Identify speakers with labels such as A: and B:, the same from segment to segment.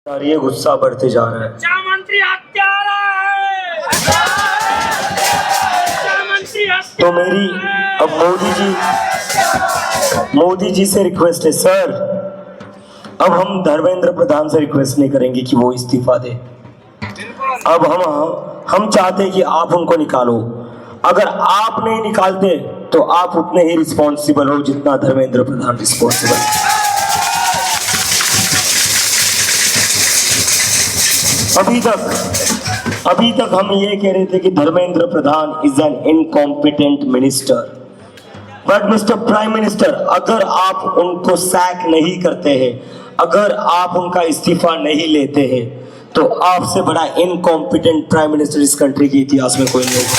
A: ये गुस्सा बढ़ते जा रहा है।
B: मंत्री हत्यारा है।
A: तो मेरी अब मोदी जी से रिक्वेस्ट है सर, अब हम धर्मेंद्र प्रधान से रिक्वेस्ट नहीं करेंगे कि वो इस्तीफा दे। अब हम चाहते हैं कि आप उनको निकालो। अगर आप नहीं निकालते तो आप उतने ही रिस्पॉन्सिबल हो जितना धर्मेंद्र प्रधान रिस्पॉन्सिबल है। अभी तक हम ये कह रहे थे कि Dharmendra Pradhan is an incompetent minister, but mister prime minister, अगर आप उनको सैक नहीं करते हैं, अगर आप उनका इस्तीफा नहीं लेते हैं, तो आपसे बड़ा इनकॉम्पिटेंट प्राइम मिनिस्टर इस कंट्री के इतिहास में कोई नहीं होगा।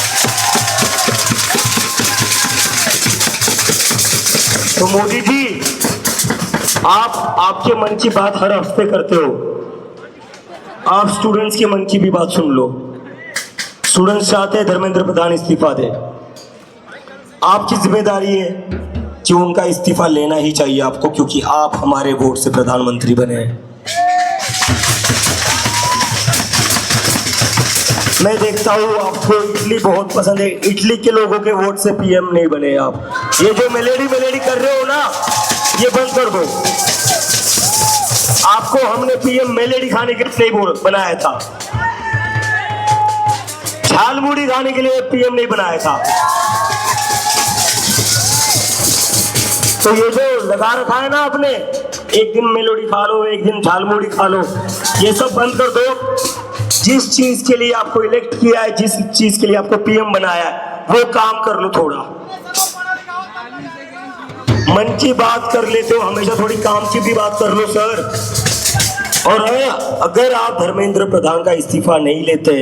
A: तो मोदी जी, आपके मन की बात हर हफ्ते करते हो, आप स्टूडेंट्स के मन की भी बात सुन लो। स्टूडेंट्स चाहते हैं धर्मेंद्र प्रधान इस्तीफा दे। आपकी जिम्मेदारी है कि उनका इस्तीफा लेना ही चाहिए आपको, क्योंकि आप हमारे वोट से प्रधानमंत्री बने हैं। मैं देखता हूँ आपको इटली बहुत पसंद है, इटली के लोगों के वोट से पीएम नहीं बने आप। ये जो मेलेडी कर रहे हो ना, ये बंद कर दो। आपको हमने पीएम मेलेडी खाने के लिए नहीं बनाया था, झालमुड़ी खाने के लिए पीएम नहीं बनाया था। तो ये जो लगा रखा है ना आपने, एक दिन मेलोडी खा लो, एक दिन झालमुड़ी खा लो, ये सब बंद कर दो। जिस चीज के लिए आपको इलेक्ट किया है, जिस चीज के लिए आपको पीएम बनाया है, वो काम कर लो। थोड़ा मन की बात कर लेते हो, हमेशा थोड़ी काम की भी बात कर लो सर। और अगर आप धर्मेंद्र प्रधान का इस्तीफा नहीं लेते,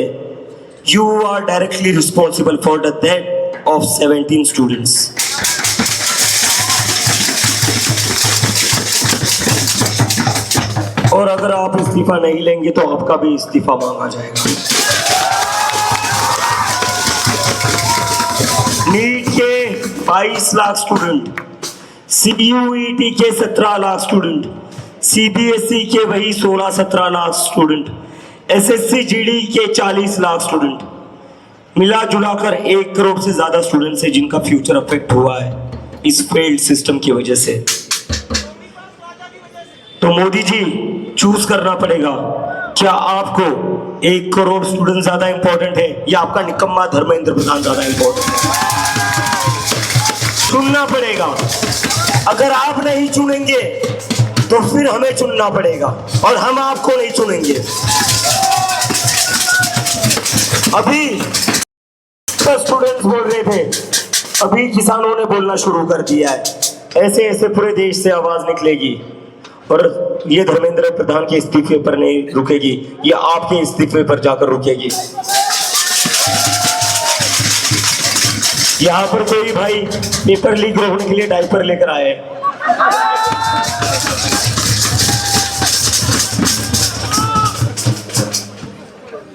A: you are directly responsible for the death of 17 students. और अगर आप इस्तीफा नहीं लेंगे तो आपका भी इस्तीफा मांगा जाएगा। नीट के 22 लाख स्टूडेंट, CUET के 17 लाख स्टूडेंट, CBSE के वही 16-17 लाख स्टूडेंट, SSC GD के 40 लाख स्टूडेंट, मिला जुलाकर 1 करोड़ से ज्यादा स्टूडेंट्स हैं जिनका फ्यूचर अफेक्ट हुआ है इस फेल्ड सिस्टम की वजह से। तो मोदी जी, चूज करना पड़ेगा, क्या आपको 1 करोड़ स्टूडेंट ज्यादा इंपॉर्टेंट है या आपका निकम्मा धर्मेंद्र प्रधान ज्यादा इंपॉर्टेंट है? चुनना पड़ेगा। अगर आप नहीं चुनेंगे तो फिर हमें चुनना पड़ेगा, और हम आपको नहीं चुनेंगे। अभी तो स्टूडेंट्स बोल रहे थे, अभी किसानों ने बोलना शुरू कर दिया है। ऐसे ऐसे पूरे देश से आवाज निकलेगी, और ये धर्मेंद्र प्रधान के इस्तीफे पर नहीं रुकेगी, ये आपके इस्तीफे पर जाकर रुकेगी। यहाँ पर कोई भाई पेपर लीक रोकने के लिए डायपर लेकर आए।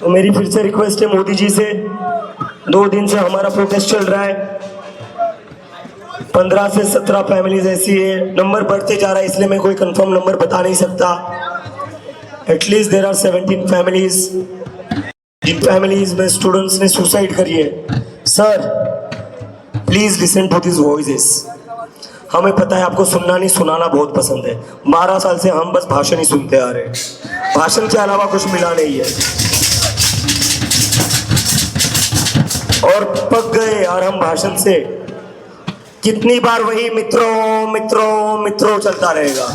A: तो मेरी फिर से रिक्वेस्ट है मोदी जी से, 2 दिन से हमारा प्रोटेस्ट चल रहा है, 15 से 17 फैमिलीज ऐसी है, नंबर बढ़ते जा रहा है, इसलिए मैं कोई कंफर्म नंबर बता नहीं सकता। एटलीस्ट देयर आर 17 फैमिलीज, जिन फैमिलीज में स्टूडेंट्स ने सुसाइड करी है। Sir, please listen to this voices. हमें पता है आपको सुनना नहीं सुनाना बहुत पसंद है। 12 साल से हम बस भाषण ही सुनते आ रहे हैं, भाषण के अलावा कुछ मिला नहीं है, और पक गए और हम भाषण से। कितनी बार वही मित्रों मित्रों मित्रों चलता रहेगा।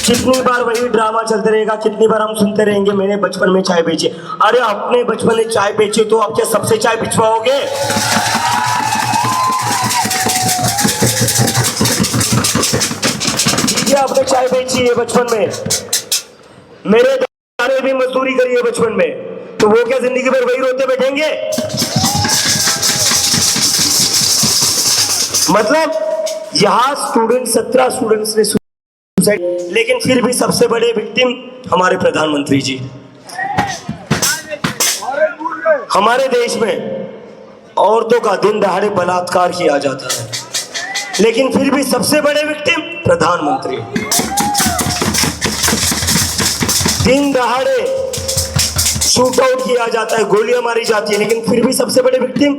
A: कितनी बार वही ड्रामा चलते रहेगा, कितनी बार हम सुनते रहेंगे मैंने बचपन में चाय बेची। अरे अपने बचपन में चाय बेची तो आप क्या सबसे चाय बिचवाओगे? ठीक है, आपने चाय बेची है बचपन में, मेरे दादा ने भी मजदूरी करी है बचपन में, तो वो क्या जिंदगी भर वही रोते बैठेंगे? मतलब यहाँ 17 स्टूडेंट्स ने सुसाइड, लेकिन फिर भी सबसे बड़े विक्टिम हमारे प्रधानमंत्री जी। हमारे देश में औरतों का दिन दहाड़े बलात्कार किया जाता है, लेकिन फिर भी सबसे बड़े विक्टिम प्रधानमंत्री। दिन दहाड़े शूट आउट किया जाता है, गोलियां मारी जाती है, लेकिन फिर भी सबसे बड़े विक्टिम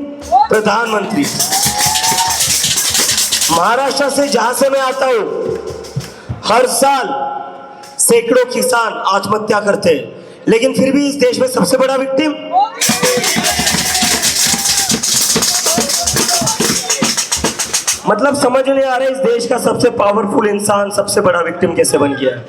A: प्रधानमंत्री। महाराष्ट्र से जहां से मैं आता हूं, हर साल सैकड़ों किसान आत्महत्या करते हैं, लेकिन फिर भी इस देश में सबसे बड़ा विक्टिम मतलब समझ नहीं आ रहा है इस देश का सबसे पावरफुल इंसान सबसे बड़ा विक्टिम कैसे बन गया है।